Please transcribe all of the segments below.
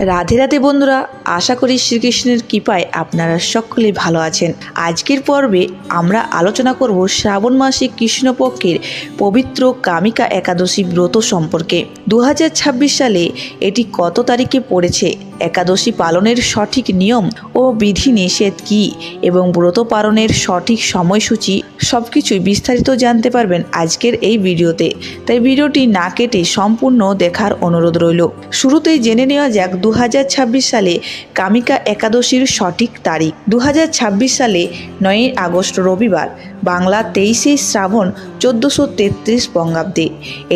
রাধে রাধে বন্ধুরা, আশা করি শ্রীকৃষ্ণের কৃপায় আপনারা সকলেই ভালো আছেন। আজকের পর্বে আমরা আলোচনা করব শ্রাবণ মাসে কৃষ্ণপক্ষের পবিত্র কামিকা একাদশী ব্রত সম্পর্কে। 2026 সালে এটি কত তারিখে পড়েছে, একাদশী পালনের সঠিক নিয়ম ও বিধি নিষেধ কী এবং ব্রত পালনের সঠিক সময়সূচি সবকিছুই বিস্তারিত জানতে পারবেন আজকের এই ভিডিওতে। তাই ভিডিওটি না কেটে সম্পূর্ণ দেখার অনুরোধ রইল। শুরুতেই জেনে নেওয়া যাক 2026 সালে কামিকা একাদশীর সঠিক তারিখ। 2026 সালে 9 আগস্ট রবিবার, বাংলা 23 শ্রাবণ 1433 বঙ্গাব্দে।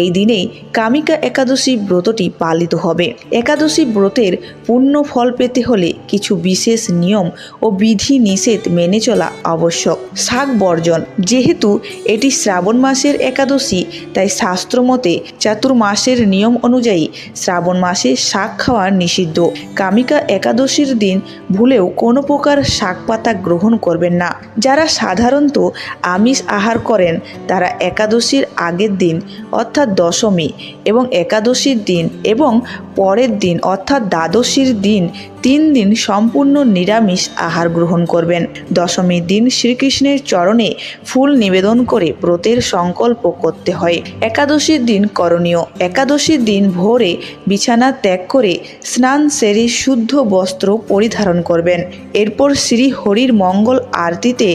এই দিনেই কামিকা একাদশী ব্রতটি পালিত হবে। একাদশী ব্রতের পূর্ণ ফল পেতে হলে কিছু বিশেষ নিয়ম ও বিধি নিষেধ মেনে চলা আবশ্যক। শাক বর্জন। যেহেতু এটি শ্রাবণ মাসের একাদশী, তাই শাস্ত্রমতে চাতুর্মাসের নিয়ম অনুযায়ী শ্রাবণ মাসে শাক খাওয়া নিষিদ্ধ। কামিকা একাদশীর দিন ভুলেও কোনো প্রকার শাক পাতা গ্রহণ করবেন না। যারা সাধারণত আমিষ আহার করেন তারা একাদশীর আগের দিন অর্থাৎ দশমী এবং একাদশীর দিন এবং পরের দিন অর্থাৎ দ্বাদশীর দিন 3 দিন সম্পূর্ণ নিরামিষ আহার গ্রহণ করবেন। দশমীর দিন শ্রীকৃষ্ণের চরণে ফুল নিবেদন করে ব্রতের সংকল্প করতে হয়। একাদশীর দিন করণীয়। একাদশীর দিন ভোরে বিছানা ত্যাগ করে স্নান সেরে শুদ্ধ বস্ত্র পরিধারণ করবেন। এরপর শ্রী হরির মঙ্গল আরতিতে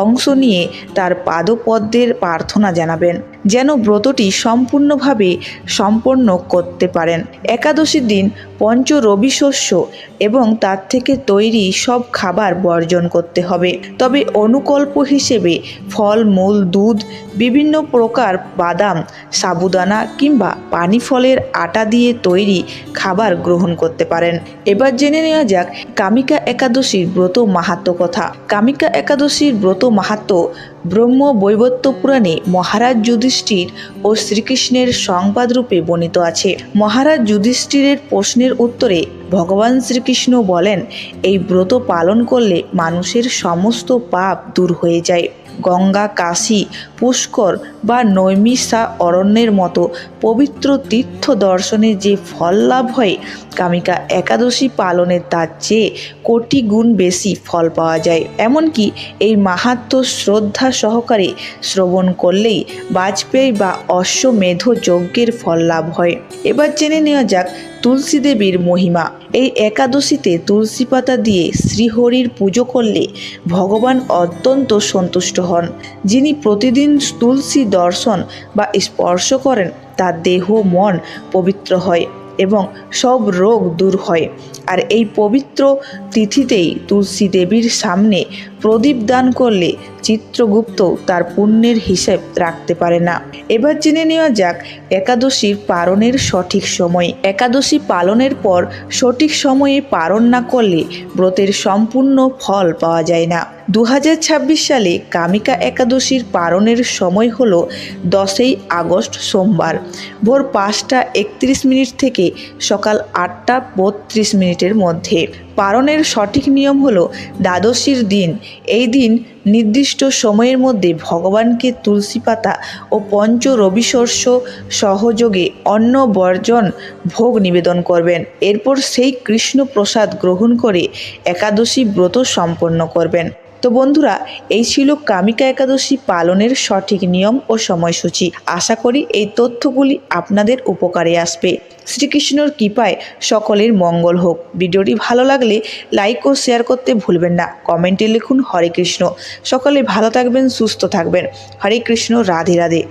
অংশ নিয়ে তার পাদপদ্মের প্রার্থনা জানাবেন যেন ব্রতটি সম্পূর্ণভাবে সম্পন্ন করতে পারেন। একাদশীর দিন পঞ্চ রবি শস্য এবং তার থেকে তৈরি সব খাবার বর্জন করতে হবে। তবে অনুকল্প হিসেবে ফল মূল, দুধ, বিভিন্ন প্রকার বাদাম, সাবুদানা কিংবা পানি ফলের আটা দিয়ে তৈরি খাবার গ্রহণ করতে পারেন। এবার জেনে নেওয়া যাক কামিকা একাদশীর ব্রত মাহাত্ম্য কথা। কামিকা একাদশীর ব্রত মাহাত্ম্য ব্রহ্ম বৈবর্ত পুরাণে মহারাজ যুধিষ্ঠির ও শ্রীকৃষ্ণের সংবাদরূপে বর্ণিত আছে। মহারাজ যুধিষ্ঠিরের প্রশ্নের উত্তরে ভগবান শ্রীকৃষ্ণ বলেন, এই ব্রত পালন করলে মানুষের সমস্ত পাপ দূর হয়ে যায়। গঙ্গা, কাশী, পুষ্কর বা নৈমিষা অরণ্যের মতো পবিত্র তীর্থ দর্শনে যে ফল লাভ হয়, কামিকা একাদশী পালনের তার চেয়ে কোটি গুণ বেশি ফল পাওয়া যায়। এমনকি এই মাহাত্ম্য শ্রদ্ধা সহকারে শ্রবণ করলেই বাজপেয়ী বা অশ্বমেধ যজ্ঞের ফল লাভ হয়। এবার জেনে নেওয়া যাক তুলসী দেবীর মহিমা। এই একাদশীতে তুলসী পাতা দিয়ে শ্রীহরির পুজো করলে ভগবান অত্যন্ত সন্তুষ্ট হন। যিনি প্রতিদিন তুলসী দর্শন বা স্পর্শ করেন তার দেহ মন পবিত্র হয় এবং সব রোগ দূর হয়। আর এই পবিত্র তিথিতেই তুলসী দেবীর সামনে প্রদীপ দান করলে চিত্রগুপ্ত তার পুণ্যের হিসেব রাখতে পারে না। এবার জেনে নেওয়া যাক একাদশীর পালনের সঠিক সময়। একাদশী পালনের পর সঠিক সময়ে পালন না করলে ব্রতের সম্পূর্ণ ফল পাওয়া যায় না। 2026 সালে কামিকা একাদশীর পালনের সময় হলো 10 আগস্ট সোমবার ভোর 5টা 31 থেকে সকাল 8টা 32 মধ্যে। পালনের সঠিক নিয়ম হলো দ্বাদশীর দিন। এই দিন নির্দিষ্ট সময়ের মধ্যে ভগবানকে তুলসী পাতা ও পঞ্চ রবি শস্য সহযোগে অন্ন বর্জন ভোগ নিবেদন করবেন। এরপর সেই কৃষ্ণ প্রসাদ গ্রহণ করে একাদশী ব্রত সম্পন্ন করবেন। তো বন্ধুরা, এই ছিল কামিকা একাদশী পালনের সঠিক নিয়ম ও সময়সূচি। আশা করি এই তথ্যগুলি আপনাদের উপকারে আসবে। শ্রীকৃষ্ণর কৃপায় সকলের মঙ্গল হোক। ভিডিওটি ভালো লাগলে লাইক ও শেয়ার করতে ভুলবেন না। কমেন্টে লিখুন হরে কৃষ্ণ। সকলে ভালো থাকবেন, সুস্থ থাকবেন। হরে কৃষ্ণ, রাধে রাধে।